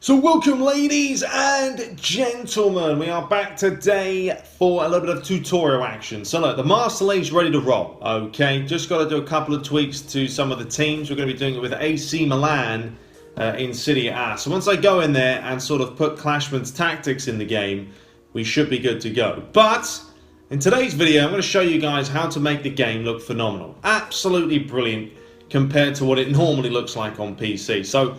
So welcome ladies and gentlemen, we are back today for a little bit of tutorial action. So look, the Master League's ready to roll, okay? Just got to do a couple of tweaks to some of the teams. We're going to be doing it with AC Milan in Serie A. So once I go in there and sort of put Clashman's tactics in the game, we should be good to go. But in today's video, I'm going to show you guys how to make the game look phenomenal. Absolutely brilliant compared to what it normally looks like on PC. So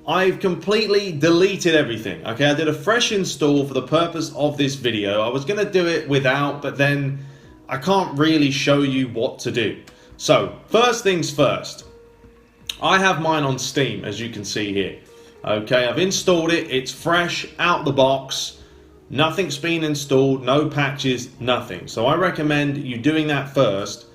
I've completely deleted everything, okay? I did a fresh install for the purpose of this video. I was going to do it without, but then I can't really show you what to do. So, first things first. I have mine on Steam, as you can see here. Okay, I've installed it. It's fresh, out the box. Nothing's been installed, no patches, nothing. So I recommend you doing that first.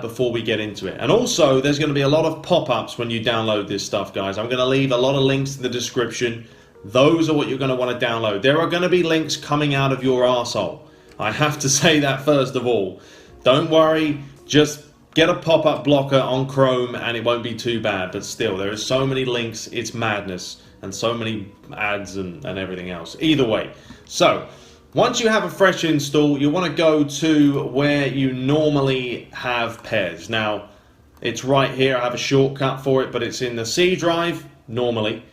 Before we get into it. And also, there's going to be a lot of pop-ups when you download this stuff, guys. I'm going to leave a lot of links in the description. Those are what you're going to want to download. There are going to be links coming out of your arsehole. I have to say that first of all. Don't worry, just get a pop-up blocker on Chrome and it won't be too bad. But still, there are so many links, it's madness. And so many ads and everything else. Either way. So, once you have a fresh install, you want to go to where you normally have PES. Now, it's right here. I have a shortcut for it, but it's in the C drive, normally.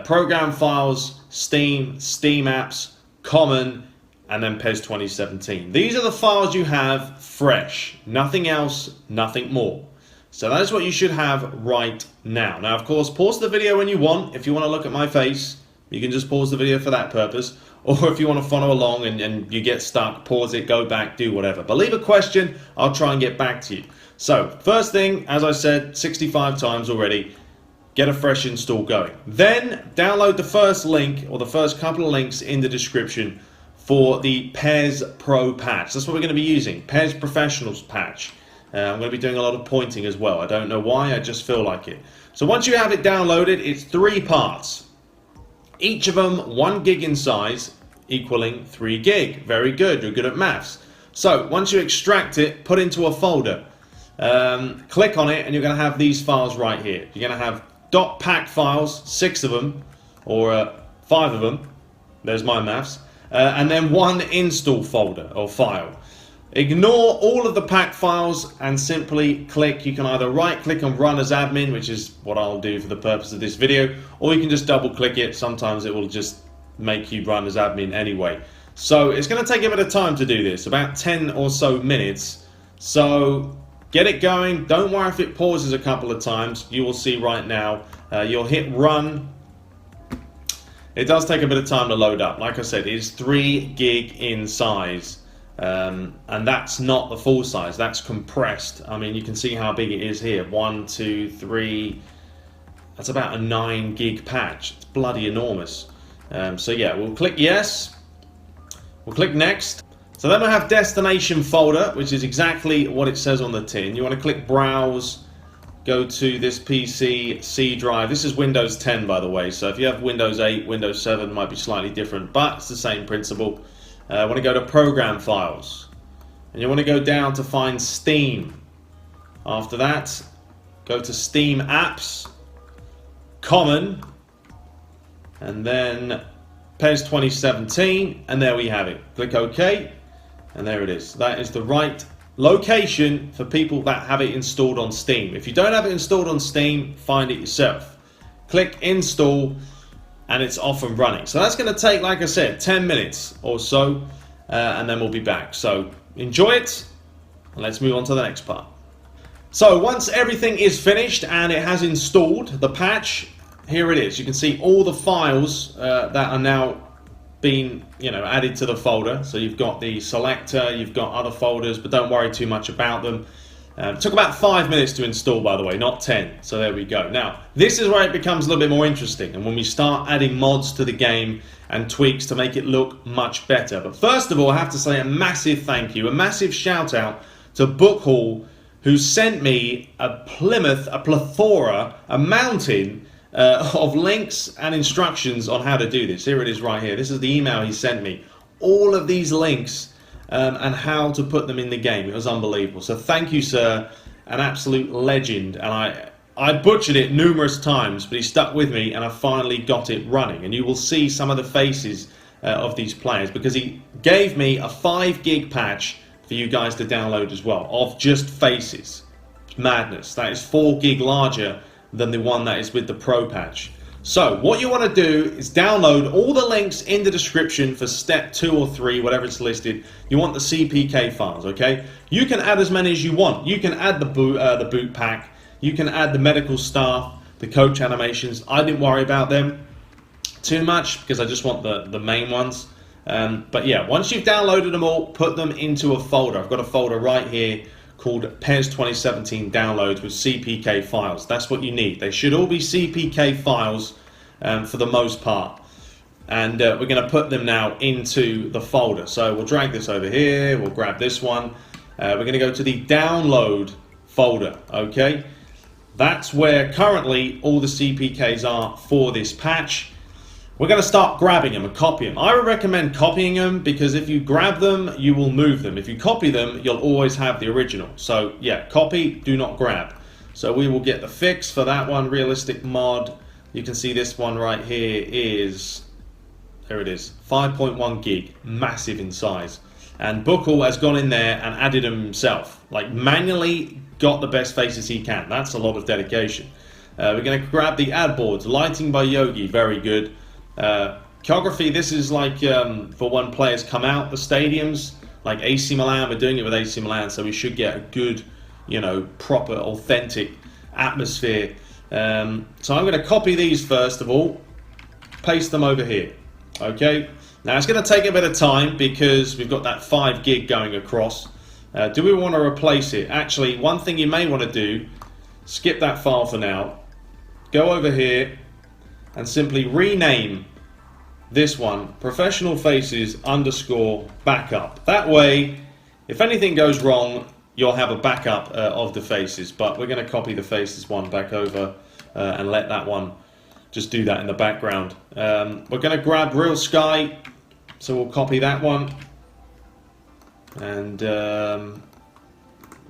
Program files, Steam, Steam apps, common, and then PES 2017. These are the files you have fresh. Nothing else, nothing more. So that is what you should have right now. Now, of course, pause the video when you want. If you want to look at my face, you can just pause the video for that purpose. Or if you want to follow along and you get stuck, pause it, go back, do whatever. But leave a question, I'll try and get back to you. So, first thing, as I said 65 times already, get a fresh install going. Then, download the first link, or the first couple of links in the description for the PES Pro patch. That's what we're going to be using, PES Professionals patch. I'm going to be doing a lot of pointing as well. I don't know why, I just feel like it. So once you have it downloaded, it's 3 parts. Each of them 1 gig in size, equaling 3 gig. Very good, you're good at maths. So, once you extract it, put into a folder. Click on it and you're going to have these files right here. You're going to have .pack files, 6 of them, or 5 of them. There's my maths. And then 1 install folder, or file. Ignore all of the pack files and simply click. You can either right click and run as admin, which is what I'll do for the purpose of this video, or you can just double click it. Sometimes it will just make you run as admin anyway. So it's going to take a bit of time to do this, about 10 or so minutes. So get it going. Don't worry if it pauses a couple of times. You will see right now. You'll hit run. It does take a bit of time to load up. Like I said, it is 3 gig in size. And that's not the full size, that's compressed. I mean, you can see how big it is here. 1, 2, 3. That's about a 9 gig patch. It's bloody enormous. So yeah, we'll click yes. We'll click next. So then we have destination folder, which is exactly what it says on the tin. You want to click browse, go to this PC C drive. This is Windows 10, by the way. So if you have Windows 8, Windows 7 might be slightly different, but it's the same principle. I want to go to program files, and you want to go down to find Steam. After that, go to Steam apps, common, and then PES 2017, and there we have it. Click OK, and there it is. That is the right location for people that have it installed on Steam. If you don't have it installed on Steam, find it yourself. Click install, and it's off and running. So that's going to take, like I said, 10 minutes or so, and then we'll be back. So enjoy it, and let's move on to the next part. So once everything is finished and it has installed the patch, here it is. You can see all the files that are now being, added to the folder. So you've got the selector, you've got other folders, but don't worry too much about them. It took about 5 minutes to install, by the way, not 10. So there we go. Now, this is where it becomes a little bit more interesting, and when we start adding mods to the game and tweaks to make it look much better. But first of all, I have to say a massive thank you, a massive shout out to Bookhall, who sent me a plethora, a mountain of links and instructions on how to do this. Here it is right here. This is the email he sent me. All of these links and how to put them in the game. It was unbelievable. So thank you, sir. An absolute legend. And I butchered it numerous times, but he stuck with me, and I finally got it running. And you will see some of the faces of these players, because he gave me a 5 gig patch for you guys to download as well, of just faces. Madness. That is 4 gig larger than the one that is with the Pro patch. So what you want to do is download all the links in the description for step 2 or 3, whatever it's listed. You want the CPK files, okay? You can add as many as you want. You can add the boot pack. You can add the medical staff, the coach animations. I didn't worry about them too much because I just want the main ones. But yeah, once you've downloaded them all, put them into a folder. I've got a folder right here called PES 2017 downloads with CPK files. That's what you need. They should all be CPK files for the most part. And we're going to put them now into the folder. So we'll drag this over here. We'll grab this one. We're going to go to the download folder. Okay, that's where currently all the CPKs are for this patch. We're going to start grabbing them and copying them. I would recommend copying them, because if you grab them, you will move them. If you copy them, you'll always have the original. So yeah, copy, do not grab. So we will get the fix for that one, realistic mod. You can see this one right here is, there it is, 5.1 gig, massive in size. And Buckle has gone in there and added them himself, like manually got the best faces he can. That's a lot of dedication. We're going to grab the ad boards, lighting by Yogi, very good. Choreography, this is like for when players come out the stadiums, like AC Milan. We're doing it with AC Milan, so we should get a good, you know, proper, authentic atmosphere. So I'm going to copy these first of all, paste them over here. Okay, now it's going to take a bit of time because we've got that 5 gig going across. Do we want to replace it? Actually, one thing you may want to do, skip that file for now, go over here and simply rename this one professional faces _ backup. That way, if anything goes wrong, you'll have a backup of the faces. But we're going to copy the faces one back over and let that one just do that in the background. We're going to grab Real Sky, so we'll copy that one. And that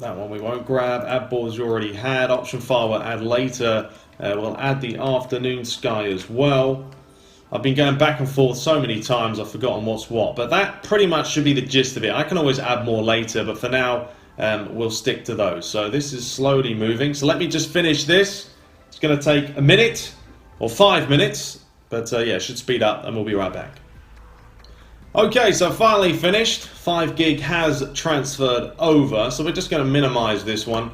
one we won't grab. Add boards you already had. Option file we'll add later. We'll add the afternoon sky as well. I've been going back and forth so many times I've forgotten what's what, but that pretty much should be the gist of it. I can always add more later, but for now we'll stick to those. So this is slowly moving, so let me just finish this. It's going to take a minute or 5 minutes, but yeah, it should speed up and we'll be right back. Okay, so finally finished. 5 gig has transferred over, so we're just going to minimize this one,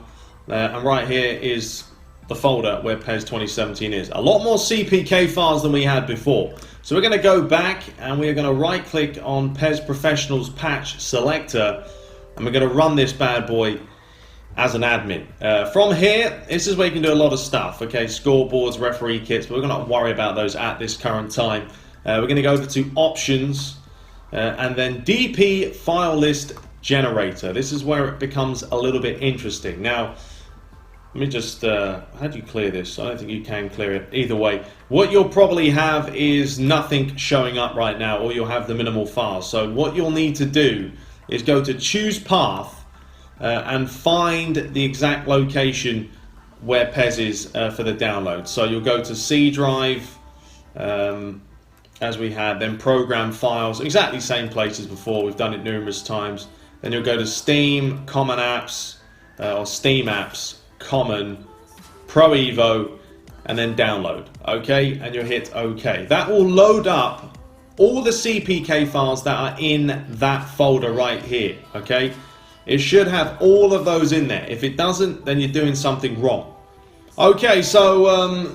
and right here is the folder where PES 2017 is. A lot more CPK files than we had before. So we're going to go back and we're going to right click on PES Professionals Patch Selector, and we're going to run this bad boy as an admin. From here, this is where you can do a lot of stuff. Okay, scoreboards, referee kits, but we're going to worry about those at this current time. We're going to go over to Options and then DPFilelist Generator. This is where it becomes a little bit interesting. Now, let me just, how do you clear this? I don't think you can clear it. Either way, what you'll probably have is nothing showing up right now, or you'll have the minimal files. So what you'll need to do is go to Choose Path and find the exact location where PES is for the download. So you'll go to C drive, as we had, then Program Files, exactly same place as before. We've done it numerous times. Then you'll go to Steam, Common Apps, or Steam Apps, Common, Pro Evo, and then Download. Okay, and you'll hit OK. That will load up all the CPK files that are in that folder right here. Okay, it should have all of those in there. If it doesn't, then you're doing something wrong. Okay, so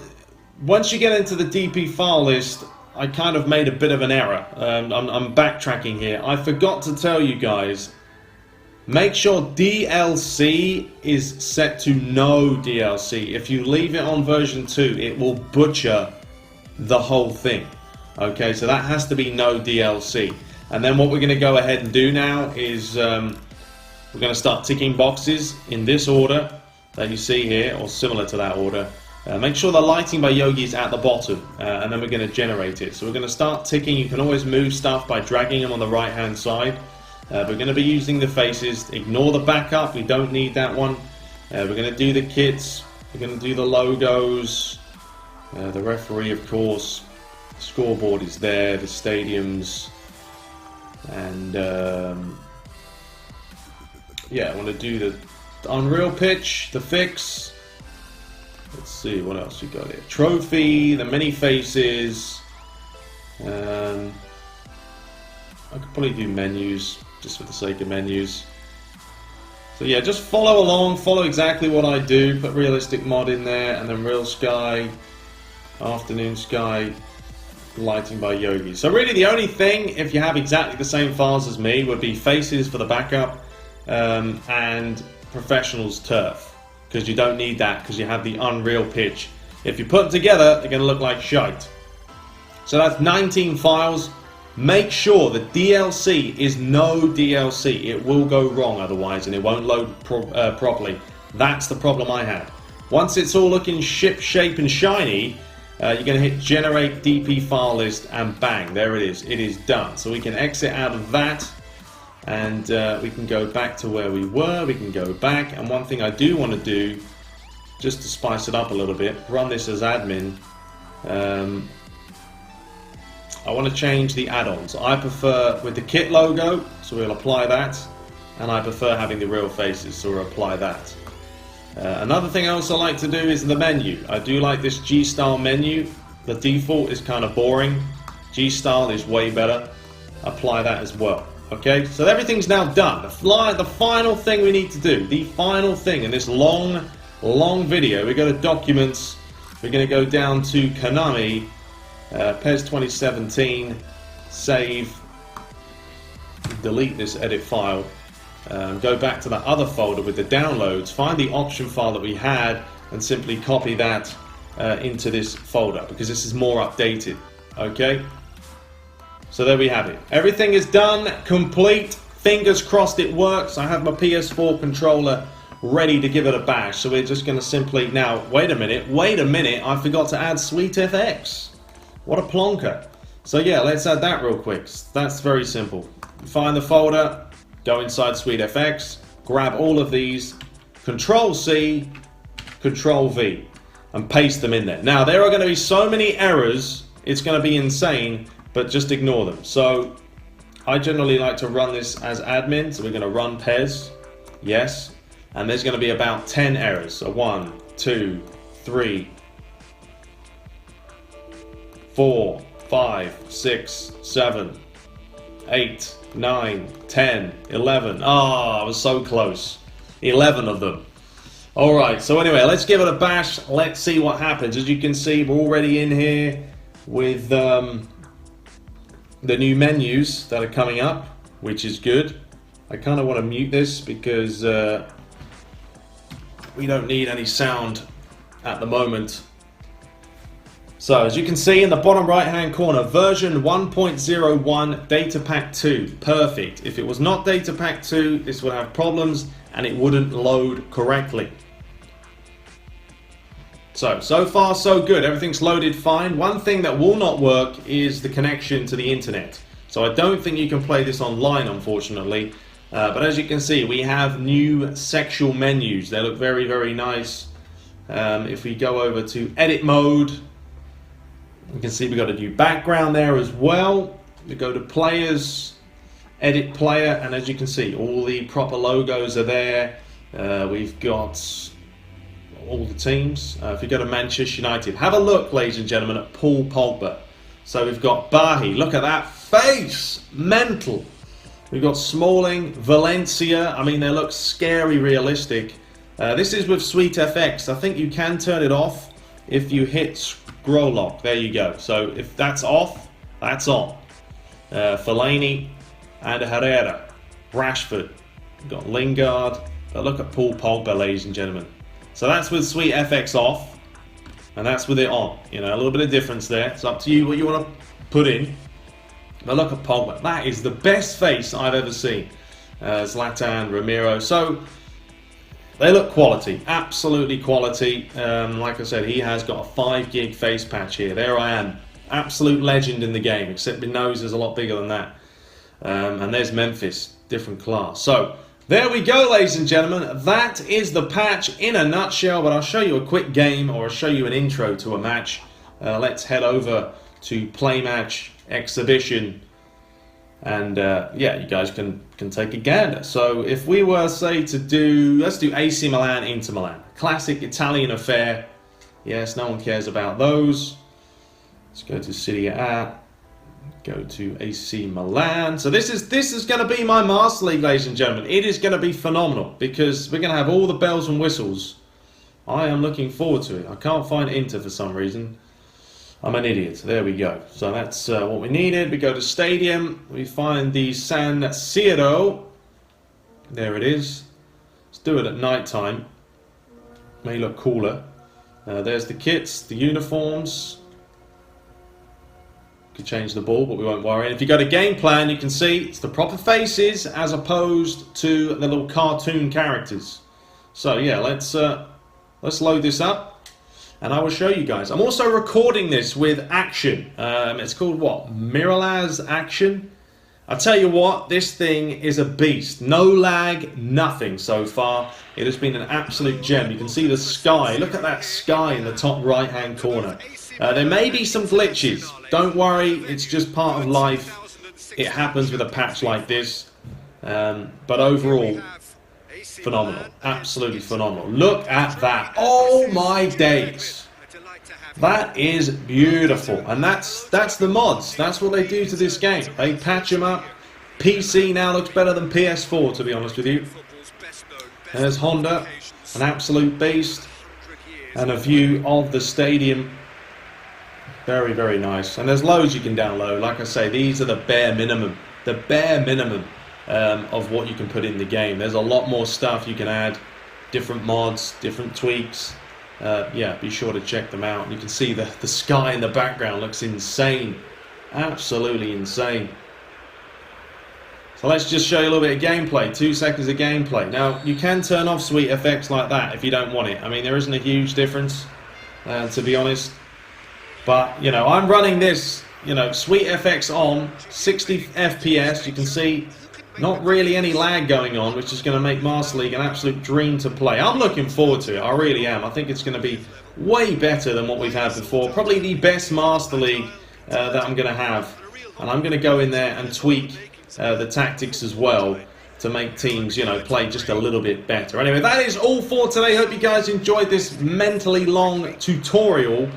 once you get into the DP file list, I kind of made a bit of an error. I'm backtracking here. I forgot to tell you guys, make sure DLC is set to no DLC. If you leave it on version 2, it will butcher the whole thing. Okay, so that has to be no DLC. And then what we're going to go ahead and do now is we're going to start ticking boxes in this order that you see here, or similar to that order. Make sure the lighting by Yogi is at the bottom, and then we're going to generate it. So we're going to start ticking. You can always move stuff by dragging them on the right hand side. We're going to be using the faces. Ignore the backup, we don't need that one. We're going to do the kits. We're going to do the logos, the referee, of course, the scoreboard is there, the stadiums, and yeah, I want to do the Unreal pitch, the fix. Let's see what else we got here. Trophy, the many faces. I could probably do menus just for the sake of menus. So yeah, just follow along, follow exactly what I do. Put realistic mod in there, and then real sky, afternoon sky, lighting by Yogi. So really the only thing, if you have exactly the same files as me, would be faces for the backup and professionals turf, because you don't need that because you have the Unreal pitch. If you put them together, they're going to look like shite. So that's 19 files. Make sure the DLC is no DLC. It will go wrong otherwise, and it won't load properly. That's the problem I had. Once it's all looking shape and shiny, you're going to hit generate DPFilelist, and bang, there it is. It is done. So we can exit out of that, and we can go back to where we were. We can go back, and one thing I do want to do, just to spice it up a little bit, run this as admin. I want to change the add-ons. I prefer with the kit logo, so we'll apply that, and I prefer having the real faces, so we'll apply that. Another thing I also like to do is the menu. I do like this G-style menu. The default is kind of boring. G-style is way better. Apply that as well. Okay, so everything's now done. The final thing we need to do, the final thing in this long video, we go to Documents, we're going to go down to Konami, PES 2017, save, delete this edit file, go back to that other folder with the downloads, find the option file that we had, and simply copy that into this folder, because this is more updated. Okay, so there we have it. Everything is done, complete. Fingers crossed it works. I have my PS4 controller ready to give it a bash, so we're just going to simply, now wait a minute, I forgot to add Sweetfx. What a plonker. So yeah, let's add that real quick. That's very simple. Find the folder, go inside Sweetfx, grab all of these, Control C, Control V, and paste them in there. Now there are going to be so many errors, it's going to be insane, but just ignore them. So I generally like to run this as admin, so we're going to run PES, yes, and there's going to be about 10 errors. So 1, 2, 3, 4, 5, 6, 7, 8, 9, 10, 11. I was so close. 11 of them. Alright, so anyway, let's give it a bash. Let's see what happens. As you can see, we're already in here with the new menus that are coming up, which is good. I kind of want to mute this because we don't need any sound at the moment. So as you can see in the bottom right hand corner, version 1.01 data pack 2, perfect. If it was not data pack 2, this would have problems and it wouldn't load correctly. So far so good, everything's loaded fine. One thing that will not work is the connection to the internet. So I don't think you can play this online, unfortunately. But as you can see, we have new sexual menus. They look very, very nice. If we go over to edit mode, you can see we've got a new background there as well. We go to players, edit player, and as you can see, all the proper logos are there. We've got all the teams. If we go to Manchester United, have a look, ladies and gentlemen, at Paul Pogba. So we've got Bahi, look at that face, mental. We've got Smalling, Valencia, I mean they look scary realistic. This is with Sweetfx. I think you can turn it off if you hit scroll lock. There you go. So if that's off, that's on. Fellaini and Herrera, Rashford, we've got Lingard. But look at Paul Pogba, ladies and gentlemen. So that's with Sweetfx off, and that's with it on. You know, a little bit of difference there. It's up to you what you want to put in. But look at Pogba. That is the best face I've ever seen. Zlatan, Ramiro. So they look quality, absolutely quality. Like I said, he has got a 5 gig face patch here. There I am, absolute legend in the game, except my nose is a lot bigger than that. And there's Memphis, different class. So There we go, ladies and gentlemen. That is the patch in a nutshell, but I'll show you a quick game, or I'll show you an intro to a match. Let's head over to Play Match Exhibition, and yeah, you guys can take a gander. So if we were, say, to do, let's do AC Milan, Inter Milan. Classic Italian affair. Yes, no one cares about those. Let's go to Serie A. Go to AC Milan. So this is going to be my Master League, ladies and gentlemen. It is going to be phenomenal because we're going to have all the bells and whistles. I am looking forward to it. I can't find Inter for some reason. I'm an idiot. There we go. So that's what we needed. We go to Stadium. We find the San Siro. There it is. Let's do it at night time. May look cooler. There's the kits, the uniforms. Could change the ball, but we won't worry. And if you go to game plan, you can see it's the proper faces as opposed to the little cartoon characters. So yeah, let's load this up, and I will show you guys. I'm also recording this with Action. It's called what? Miralaz Action. I tell you what, this thing is a beast. No lag, nothing so far. It has been an absolute gem. You can see the sky. Look at that sky in the top right-hand corner. There may be some glitches. Don't worry, it's just part of life. It happens with a patch like this. But overall, phenomenal. Absolutely phenomenal. Look at that. Oh my days. That is beautiful. And that's the mods. That's what they do to this game. They patch them up. PC now looks better than PS4, to be honest with you. There's Honda, an absolute beast. And a view of the stadium. Very, very nice. And there's loads you can download. Like I say, these are the bare minimum. The bare minimum of what you can put in the game. There's a lot more stuff you can add. Different mods, different tweaks. Yeah, be sure to check them out. You can see the sky in the background looks insane. Absolutely insane. So let's just show you a little bit of gameplay. 2 seconds of gameplay. Now, you can turn off Sweetfx like that if you don't want it. I mean, there isn't a huge difference, to be honest. But, you know, I'm running this, you know, Sweetfx on, 60 FPS. You can see not really any lag going on, which is going to make Master League an absolute dream to play. I'm looking forward to it. I really am. I think it's going to be way better than what we've had before. Probably the best Master League that I'm going to have. And I'm going to go in there and tweak the tactics as well to make teams, you know, play just a little bit better. Anyway, that is all for today. Hope you guys enjoyed this mentally long tutorial.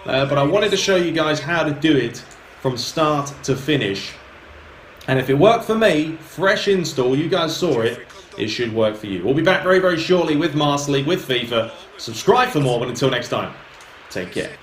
But I wanted to show you guys how to do it from start to finish. And if it worked for me, fresh install, you guys saw it, it should work for you. We'll be back very, very shortly with Master League, with FIFA. Subscribe for more, but until next time, take care.